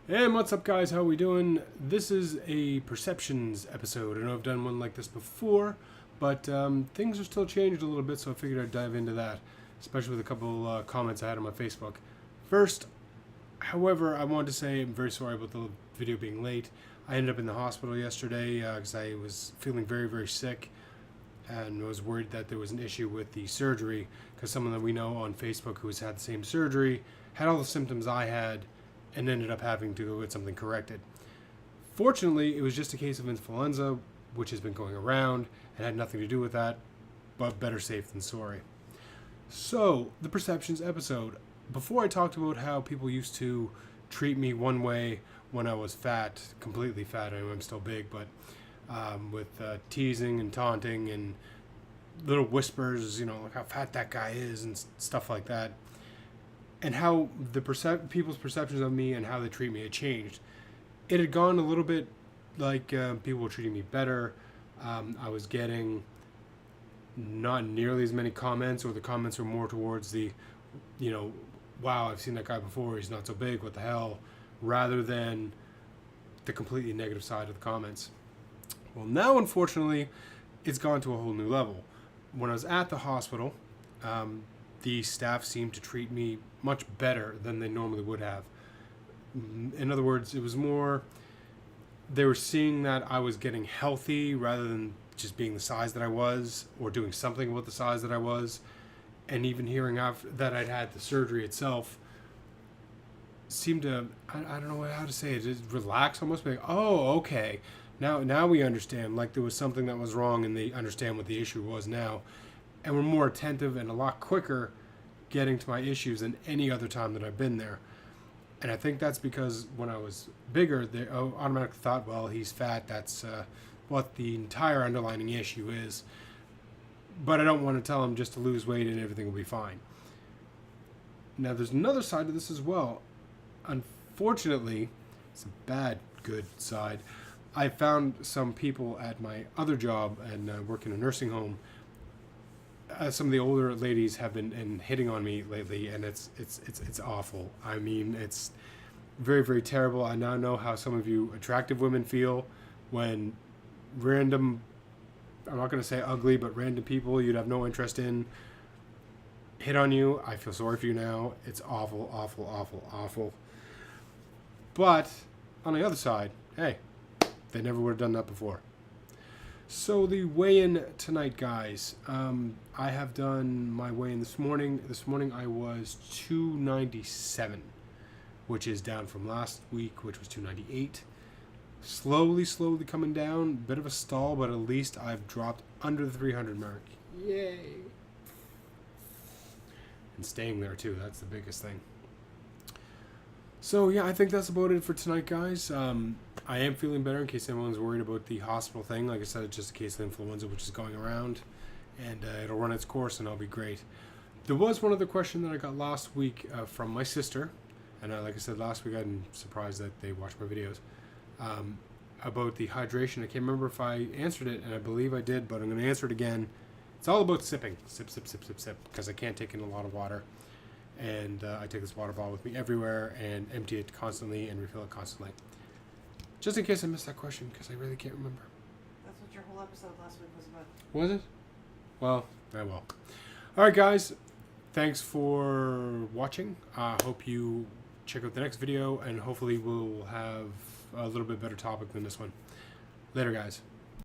And what's up, guys? How we doing? This is a perceptions episode. I know I've done one like this before, but things are still changed a little bit, so I figured I'd dive into that, especially with a couple comments I had on my Facebook. First, however, I wanted to say I'm very sorry about the video being late. I ended up in the hospital yesterday because I was feeling very, very sick and was worried that there was an issue with the surgery because someone that we know on Facebook who has had the same surgery had all the symptoms I had and ended up having to go get something corrected. Fortunately, it was just a case of influenza, which has been going around and had nothing to do with that, but better safe than sorry. So, the perceptions episode. Before I talked about how people used to treat me one way when I was fat, completely fat, I know I'm still big, but with teasing and taunting and little whispers, like how fat that guy is and stuff like that, and how the people's perceptions of me and how they treat me had changed. It had gone a little bit like people were treating me better. I was getting not nearly as many comments, or the comments were more towards the, wow, I've seen that guy before, he's not so big, what the hell, rather than the completely negative side of the comments. Well, now, unfortunately, it's gone to a whole new level. When I was at the hospital, the staff seemed to treat me much better than they normally would have. In other words, it was more, they were seeing that I was getting healthy rather than just being the size that I was or doing something about the size that I was. And even hearing after that I'd had the surgery itself seemed to, I don't know how to say it, just relax almost, like, oh, okay. Now we understand, like there was something that was wrong and they understand what the issue was now. And we're more attentive and a lot quicker getting to my issues than any other time that I've been there. And I think that's because when I was bigger, they automatically thought, well, he's fat, that's what the entire underlying issue is. But I don't want to tell him just to lose weight and everything will be fine. Now, there's another side to this as well. Unfortunately, it's a bad, good side. I found some people at my other job and work in a nursing home. Some of the older ladies have been hitting on me lately, and it's awful. I mean, it's very, very terrible. I now know how some of you attractive women feel when random, I'm not going to say ugly, but random people you'd have no interest in hit on you. I feel sorry for you now. It's awful, awful, awful, awful. But on the other side, hey, they never would have done that before. So the weigh-in tonight, guys. I have done my weigh-in this morning. This morning I was 297, which is down from last week, which was 298. Slowly coming down. Bit of a stall, but at least I've dropped under the 300 mark. Yay! And staying there too. That's the biggest thing. So yeah, I think that's about it for tonight, guys. I am feeling better in case anyone's worried about the hospital thing. Like I said, it's just a case of influenza, which is going around, and it'll run its course, and I'll be great. There was one other question that I got last week from my sister, and like I said last week, I'm surprised that they watch my videos, about the hydration. I can't remember if I answered it, and I believe I did, but I'm going to answer it again. It's all about sipping. Sip, sip, sip, sip, sip, because I can't take in a lot of water. And I take this water bottle with me everywhere and empty it constantly and refill it constantly. Just in case I missed that question, because I really can't remember. That's what your whole episode last week was about. Was it? Well, I will. All right, guys. Thanks for watching. I hope you check out the next video, and hopefully we'll have a little bit better topic than this one. Later, guys.